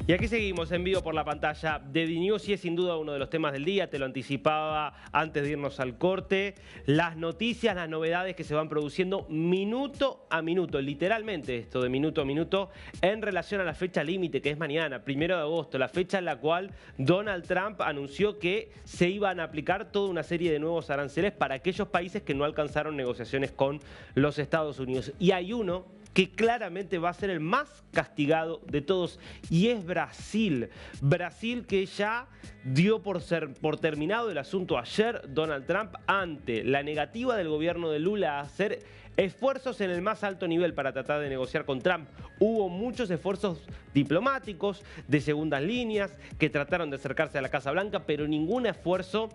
Y aquí seguimos en vivo por la pantalla de DiNews y es sin duda uno de los temas del día, te lo anticipaba antes de irnos al corte, las noticias, las novedades que se van produciendo minuto a minuto, literalmente esto de minuto a minuto, en relación a la fecha límite que es mañana, 1 de agosto, la fecha en la cual Donald Trump anunció que se iban a aplicar toda una serie de nuevos aranceles para aquellos países que no alcanzaron negociaciones con los Estados Unidos. Y hay uno que claramente va a ser el más castigado de todos, y es Brasil. Brasil, que ya dio por terminado el asunto ayer, Donald Trump, ante la negativa del gobierno de Lula a hacer esfuerzos en el más alto nivel para tratar de negociar con Trump. Hubo muchos esfuerzos diplomáticos, de segundas líneas, que trataron de acercarse a la Casa Blanca, pero ningún esfuerzo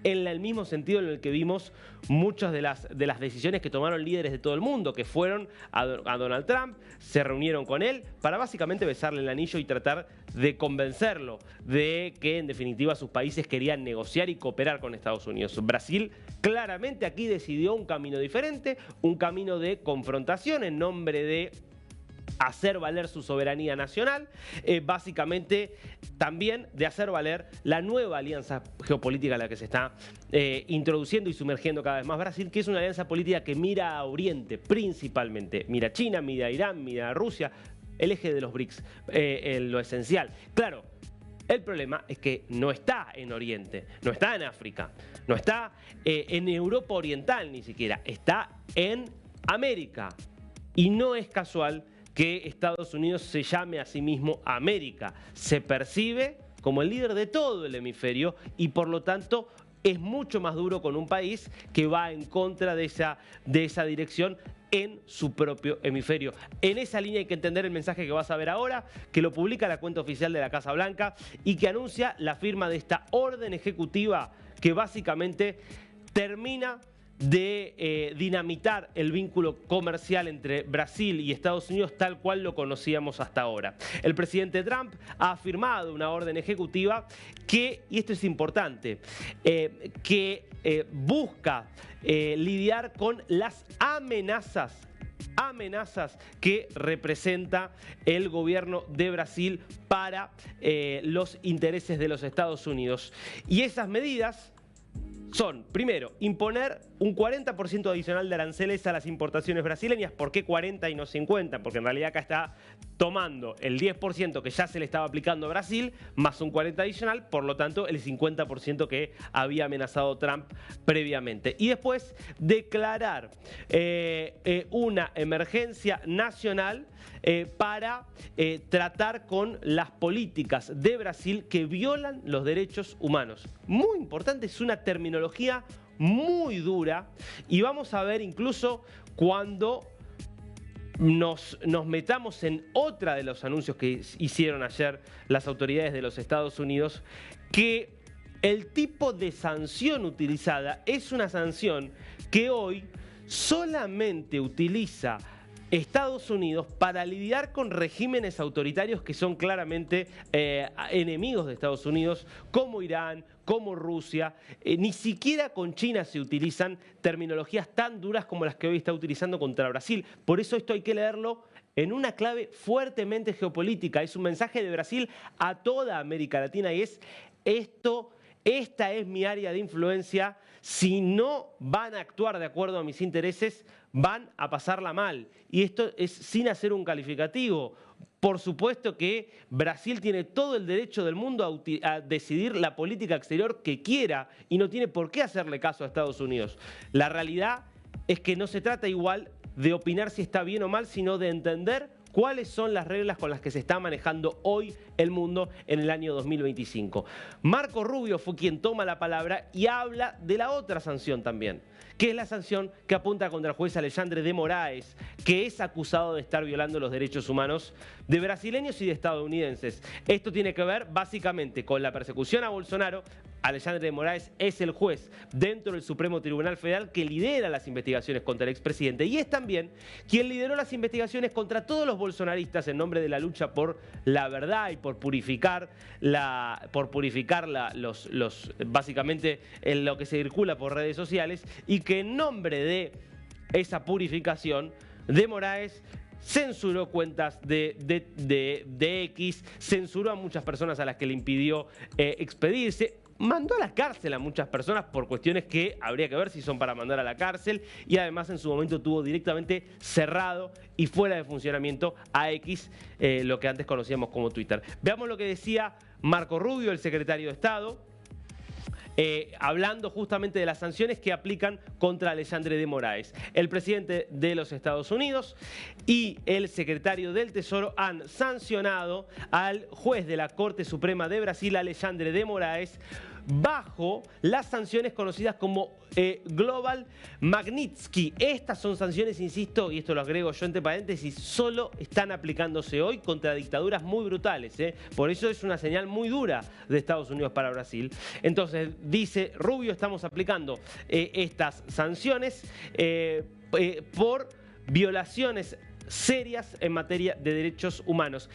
en el mismo sentido en el que vimos muchas de las decisiones que tomaron líderes de todo el mundo, que fueron a Donald Trump, se reunieron con él para básicamente besarle el anillo y tratar de convencerlo de que en definitiva sus países querían negociar y cooperar con Estados Unidos. Brasil claramente aquí decidió un camino diferente, un camino de confrontación en nombre de hacer valer su soberanía nacional, básicamente también de hacer valer la nueva alianza geopolítica a la que se está introduciendo y sumergiendo cada vez más Brasil, que es una alianza política que mira a Oriente principalmente, mira a China, mira a Irán, mira a Rusia, el eje de los BRICS, lo esencial. Claro, el problema es que no está en Oriente, no está en África, no está en Europa Oriental ni siquiera, está en América. Y no es casual que Estados Unidos se llame a sí mismo América. Se percibe como el líder de todo el hemisferio y por lo tanto es mucho más duro con un país que va en contra de esa dirección en su propio hemisferio. En esa línea hay que entender el mensaje que vas a ver ahora, que lo publica la cuenta oficial de la Casa Blanca y que anuncia la firma de esta orden ejecutiva que básicamente termina de dinamitar el vínculo comercial entre Brasil y Estados Unidos tal cual lo conocíamos hasta ahora. El presidente Trump ha firmado una orden ejecutiva que, y esto es importante, busca lidiar con las amenazas que representa el gobierno de Brasil para los intereses de los Estados Unidos. Y esas medidas son, primero, imponer un 40% adicional de aranceles a las importaciones brasileñas. ¿Por qué 40 y no 50? Porque en realidad acá está tomando el 10% que ya se le estaba aplicando a Brasil, más un 40 adicional, por lo tanto el 50% que había amenazado Trump previamente. Y después declarar una emergencia nacional para tratar con las políticas de Brasil que violan los derechos humanos. Muy importante, es una terminología muy dura y vamos a ver incluso cuando nos metamos en otra de los anuncios que hicieron ayer las autoridades de los Estados Unidos, que el tipo de sanción utilizada es una sanción que hoy solamente utiliza Estados Unidos para lidiar con regímenes autoritarios que son claramente enemigos de Estados Unidos, como Irán, como Rusia. Ni siquiera con China se utilizan terminologías tan duras como las que hoy está utilizando contra Brasil. Por eso esto hay que leerlo en una clave fuertemente geopolítica. Es un mensaje de Brasil a toda América Latina y es esto. Esta es mi área de influencia, si no van a actuar de acuerdo a mis intereses, van a pasarla mal. Y esto es sin hacer un calificativo. Por supuesto que Brasil tiene todo el derecho del mundo a decidir la política exterior que quiera y no tiene por qué hacerle caso a Estados Unidos. La realidad es que no se trata igual de opinar si está bien o mal, sino de entender cuáles son las reglas con las que se está manejando hoy el mundo en el año 2025. Marco Rubio fue quien toma la palabra y habla de la otra sanción también, que es la sanción que apunta contra el juez Alexandre de Moraes, que es acusado de estar violando los derechos humanos de brasileños y de estadounidenses. Esto tiene que ver básicamente con la persecución a Bolsonaro. Alexandre de Moraes es el juez dentro del Supremo Tribunal Federal que lidera las investigaciones contra el expresidente y es también quien lideró las investigaciones contra todos los bolsonaristas en nombre de la lucha por la verdad y por purificar básicamente en lo que se circula por redes sociales, y que en nombre de esa purificación de Moraes censuró cuentas de X, censuró a muchas personas a las que le impidió expedirse. Mandó a la cárcel a muchas personas por cuestiones que habría que ver si son para mandar a la cárcel, y además en su momento tuvo directamente cerrado y fuera de funcionamiento a X, lo que antes conocíamos como Twitter. Veamos lo que decía Marco Rubio, el secretario de Estado, hablando justamente de las sanciones que aplican contra Alexandre de Moraes. El presidente de los Estados Unidos y el secretario del Tesoro han sancionado al juez de la Corte Suprema de Brasil, Alexandre de Moraes, bajo las sanciones conocidas como Global Magnitsky. Estas son sanciones, insisto, y esto lo agrego yo entre paréntesis, solo están aplicándose hoy contra dictaduras muy brutales. Por eso es una señal muy dura de Estados Unidos para Brasil. Entonces, dice Rubio, estamos aplicando estas sanciones por violaciones serias en materia de derechos humanos.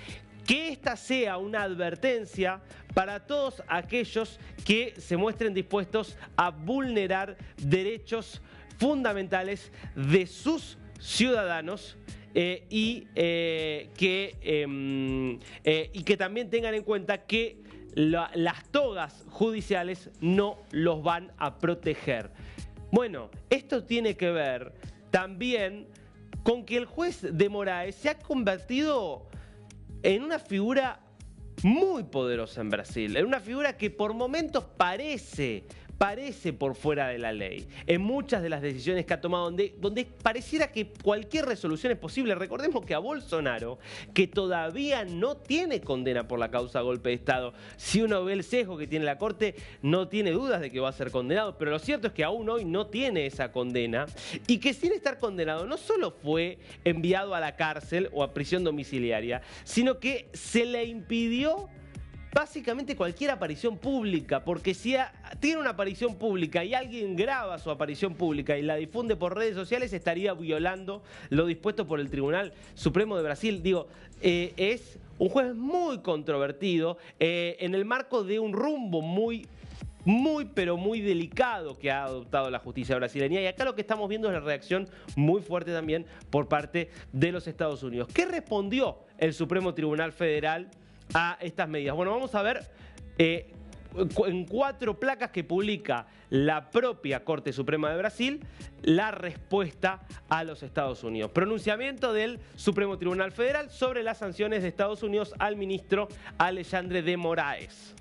Que esta sea una advertencia para todos aquellos que se muestren dispuestos a vulnerar derechos fundamentales de sus ciudadanos y que también tengan en cuenta que las togas judiciales no los van a proteger. Bueno, esto tiene que ver también con que el juez de Moraes se ha convertido en una figura muy poderosa en Brasil, en una figura que por momentos parece por fuera de la ley, en muchas de las decisiones que ha tomado, donde pareciera que cualquier resolución es posible. Recordemos que a Bolsonaro, que todavía no tiene condena por la causa golpe de Estado, si uno ve el sesgo que tiene la Corte, no tiene dudas de que va a ser condenado, pero lo cierto es que aún hoy no tiene esa condena, y que sin estar condenado no solo fue enviado a la cárcel o a prisión domiciliaria, sino que se le impidió básicamente cualquier aparición pública, porque si tiene una aparición pública y alguien graba su aparición pública y la difunde por redes sociales, estaría violando lo dispuesto por el Tribunal Supremo de Brasil. Digo, es un juez muy controvertido en el marco de un rumbo muy delicado que ha adoptado la justicia brasileña, y acá lo que estamos viendo es la reacción muy fuerte también por parte de los Estados Unidos. ¿Qué respondió el Supremo Tribunal Federal a estas medidas? Bueno, vamos a ver en 4 placas que publica la propia Corte Suprema de Brasil la respuesta a los Estados Unidos. Pronunciamiento del Supremo Tribunal Federal sobre las sanciones de Estados Unidos al ministro Alexandre de Moraes.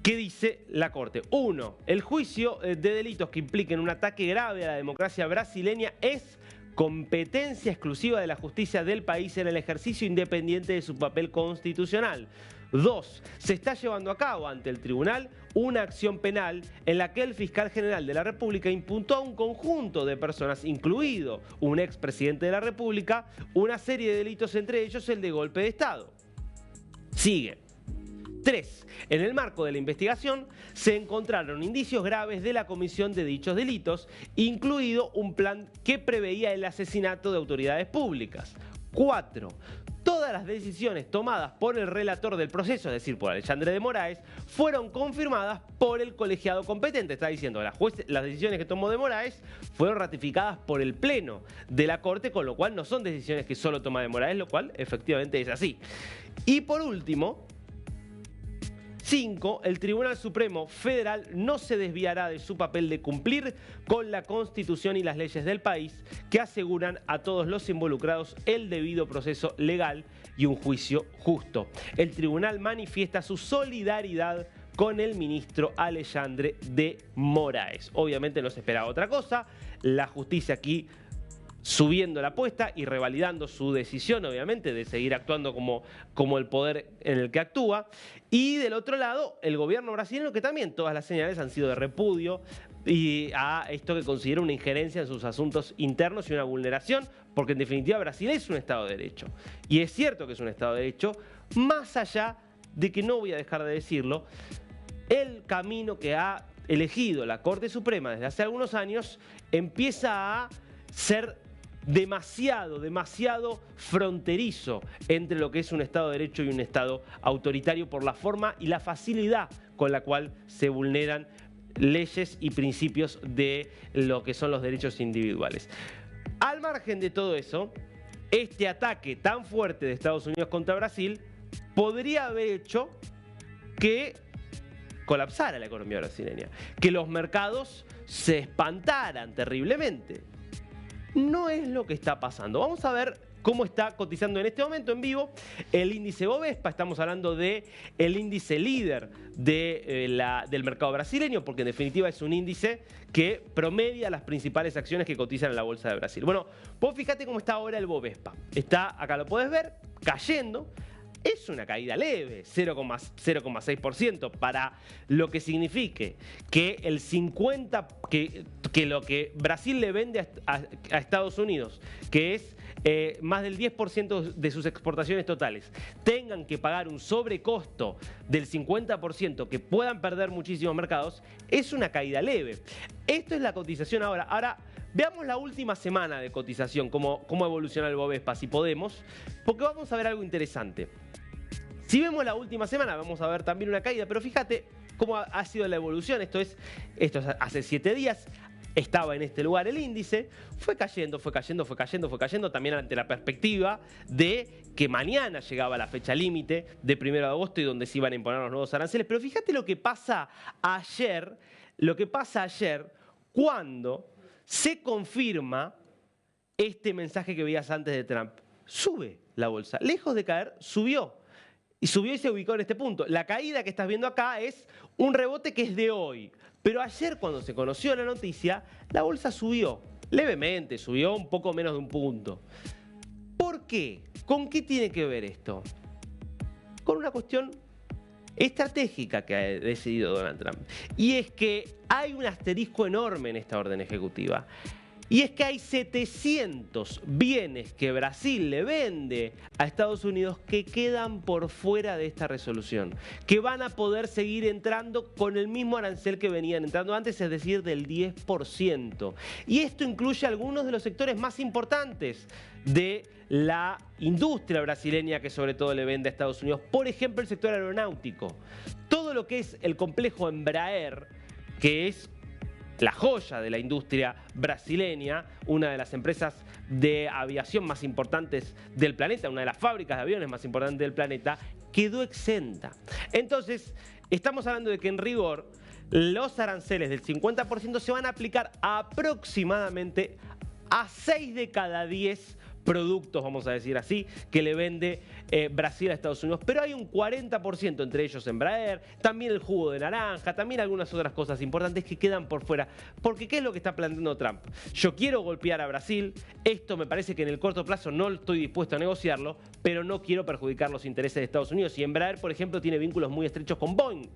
¿Qué dice la Corte? 1. El juicio de delitos que impliquen un ataque grave a la democracia brasileña es competencia exclusiva de la justicia del país en el ejercicio independiente de su papel constitucional. 2. Se está llevando a cabo ante el tribunal una acción penal en la que el fiscal general de la República imputó a un conjunto de personas, incluido un expresidente de la República, una serie de delitos, entre ellos el de golpe de Estado. Sigue. 3. En el marco de la investigación se encontraron indicios graves de la comisión de dichos delitos, incluido un plan que preveía el asesinato de autoridades públicas. 4. Todas las decisiones tomadas por el relator del proceso, es decir, por Alexandre de Moraes, fueron confirmadas por el colegiado competente. Está diciendo, las decisiones que tomó de Moraes fueron ratificadas por el Pleno de la Corte, con lo cual no son decisiones que solo toma de Moraes, lo cual efectivamente es así. Y por último, 5. El Tribunal Supremo Federal no se desviará de su papel de cumplir con la Constitución y las leyes del país, que aseguran a todos los involucrados el debido proceso legal y un juicio justo. El tribunal manifiesta su solidaridad con el ministro Alexandre de Moraes. Obviamente no se esperaba otra cosa. La justicia aquí subiendo la apuesta y revalidando su decisión, obviamente, de seguir actuando como el poder en el que actúa. Y del otro lado, el gobierno brasileño, que también todas las señales han sido de repudio y a esto que considera una injerencia en sus asuntos internos y una vulneración, porque en definitiva Brasil es un Estado de Derecho. Y es cierto que es un Estado de Derecho, más allá de que, no voy a dejar de decirlo, el camino que ha elegido la Corte Suprema desde hace algunos años empieza a ser demasiado fronterizo entre lo que es un Estado de Derecho y un Estado autoritario, por la forma y la facilidad con la cual se vulneran leyes y principios de lo que son los derechos individuales. Al margen de todo eso, este ataque tan fuerte de Estados Unidos contra Brasil podría haber hecho que colapsara la economía brasileña, que los mercados se espantaran terriblemente. No es lo que está pasando. Vamos a ver cómo está cotizando en este momento en vivo el índice Bovespa. Estamos hablando del índice líder del mercado brasileño, porque en definitiva es un índice que promedia las principales acciones que cotizan en la Bolsa de Brasil. Bueno, vos fíjate cómo está ahora el Bovespa. Está, acá lo podés ver, cayendo. Es una caída leve, 0,6%, para lo que signifique que el 50%, que lo que Brasil le vende a Estados Unidos, que es más del 10% de sus exportaciones totales, tengan que pagar un sobrecosto del 50%, que puedan perder muchísimos mercados, es una caída leve. Esto es la cotización ahora. Ahora, veamos la última semana de cotización, cómo evoluciona el Bovespa, si podemos, porque vamos a ver algo interesante. Si vemos la última semana, vamos a ver también una caída, pero fíjate cómo ha sido la evolución. Esto es hace 7 días. Estaba en este lugar el índice, fue cayendo, también ante la perspectiva de que mañana llegaba la fecha límite de 1 de agosto y donde se iban a imponer los nuevos aranceles. Pero fíjate lo que pasa ayer cuando se confirma este mensaje que veías antes de Trump. Sube la bolsa, lejos de caer, subió. Y subió y se ubicó en este punto. La caída que estás viendo acá es un rebote que es de hoy. Pero ayer, cuando se conoció la noticia, la bolsa subió levemente, subió un poco menos de un punto. ¿Por qué? ¿Con qué tiene que ver esto? Con una cuestión estratégica que ha decidido Donald Trump. Y es que hay un asterisco enorme en esta orden ejecutiva. Y es que hay 700 bienes que Brasil le vende a Estados Unidos que quedan por fuera de esta resolución, que van a poder seguir entrando con el mismo arancel que venían entrando antes, es decir, del 10%. Y esto incluye algunos de los sectores más importantes de la industria brasileña que sobre todo le vende a Estados Unidos. Por ejemplo, el sector aeronáutico. Todo lo que es el complejo Embraer, que es la joya de la industria brasileña, una de las empresas de aviación más importantes del planeta, una de las fábricas de aviones más importantes del planeta, quedó exenta. Entonces, estamos hablando de que en rigor los aranceles del 50% se van a aplicar aproximadamente a 6 de cada 10 productos, vamos a decir así, que le vende Brasil a Estados Unidos. Pero hay un 40%, entre ellos Embraer, también el jugo de naranja, también algunas otras cosas importantes que quedan por fuera. Porque ¿qué es lo que está planteando Trump? Yo quiero golpear a Brasil, esto me parece que en el corto plazo no estoy dispuesto a negociarlo, pero no quiero perjudicar los intereses de Estados Unidos. Y Embraer, por ejemplo, tiene vínculos muy estrechos con Boeing.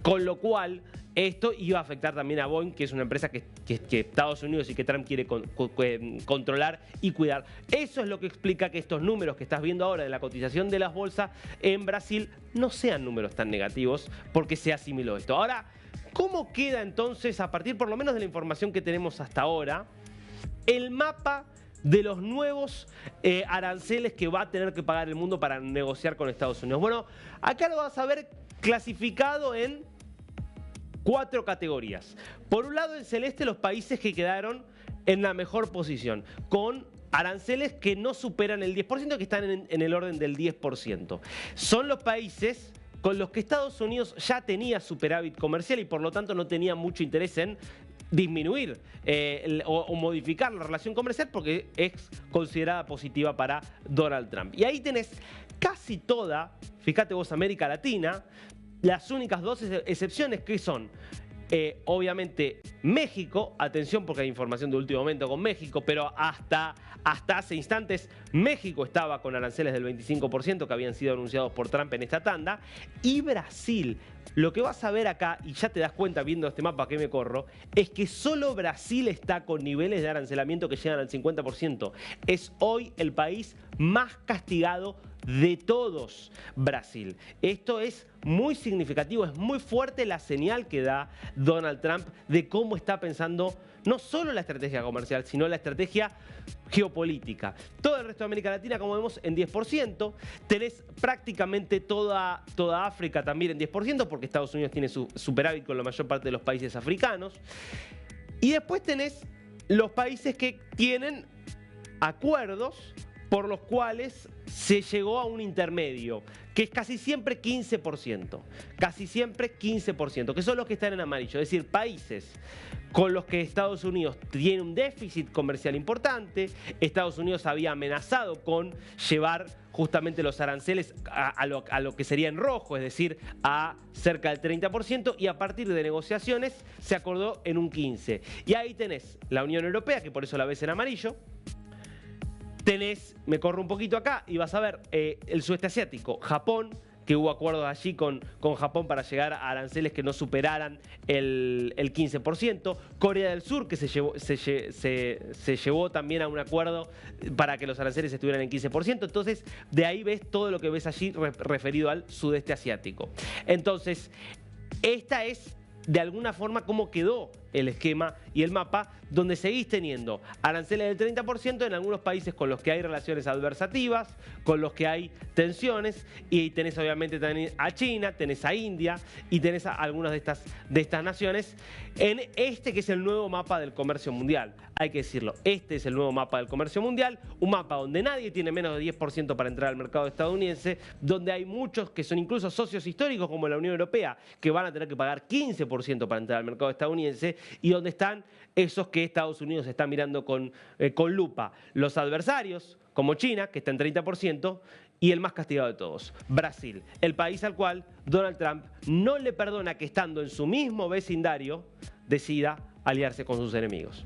Con lo cual, esto iba a afectar también a Boeing, que es una empresa que Estados Unidos y que Trump quiere controlar y cuidar. Eso es lo que explica que estos números que estás viendo ahora de la cotización de las bolsas en Brasil no sean números tan negativos, porque se asimiló esto. Ahora, ¿cómo queda entonces, a partir por lo menos de la información que tenemos hasta ahora, el mapa de los nuevos aranceles que va a tener que pagar el mundo para negociar con Estados Unidos? Bueno, acá lo vas a ver clasificado en 4 categorías. Por un lado, en celeste, los países que quedaron en la mejor posición, con aranceles que no superan el 10%, que están en el orden del 10%. Son los países con los que Estados Unidos ya tenía superávit comercial y por lo tanto no tenía mucho interés en disminuir o modificar la relación comercial, porque es considerada positiva para Donald Trump. Y ahí tenés casi toda, fíjate vos, América Latina. Las únicas 2 excepciones que son, obviamente, México. Atención, porque hay información de último momento con México, pero hasta hace instantes México estaba con aranceles del 25% que habían sido anunciados por Trump en esta tanda. Y Brasil. Lo que vas a ver acá, y ya te das cuenta viendo este mapa que me corro, es que solo Brasil está con niveles de arancelamiento que llegan al 50%. Es hoy el país más castigado de todos, Brasil. Esto es muy significativo, es muy fuerte la señal que da Donald Trump de cómo está pensando no solo la estrategia comercial, sino la estrategia geopolítica. Todo el resto de América Latina, como vemos, en 10%. Tenés prácticamente toda África también en 10%, porque Estados Unidos tiene su superávit con la mayor parte de los países africanos. Y después tenés los países que tienen acuerdos por los cuales se llegó a un intermedio, que es casi siempre 15%, casi siempre 15%, que son los que están en amarillo, es decir, países con los que Estados Unidos tiene un déficit comercial importante. Estados Unidos había amenazado con llevar justamente los aranceles a lo que sería en rojo, es decir, a cerca del 30%, y a partir de negociaciones se acordó en un 15%. Y ahí tenés la Unión Europea, que por eso la ves en amarillo. Tenés, me corro un poquito acá y vas a ver el sudeste asiático, Japón, que hubo acuerdos allí con Japón para llegar a aranceles que no superaran el 15%. Corea del Sur, que se llevó también a un acuerdo para que los aranceles estuvieran en 15%. Entonces, de ahí ves todo lo que ves allí referido al sudeste asiático. Entonces, esta es de alguna forma cómo quedó el esquema y el mapa, donde seguís teniendo aranceles del 30% en algunos países con los que hay relaciones adversativas, con los que hay tensiones, y tenés obviamente también a China, tenés a India y tenés a algunas de estas naciones en este que es el nuevo mapa del comercio mundial. Hay que decirlo, este es el nuevo mapa del comercio mundial, un mapa donde nadie tiene menos de 10% para entrar al mercado estadounidense, donde hay muchos que son incluso socios históricos como la Unión Europea, que van a tener que pagar 15% para entrar al mercado estadounidense, y donde están esos que Estados Unidos está mirando con lupa, los adversarios, como China, que está en 30%, y el más castigado de todos, Brasil, el país al cual Donald Trump no le perdona que estando en su mismo vecindario decida aliarse con sus enemigos.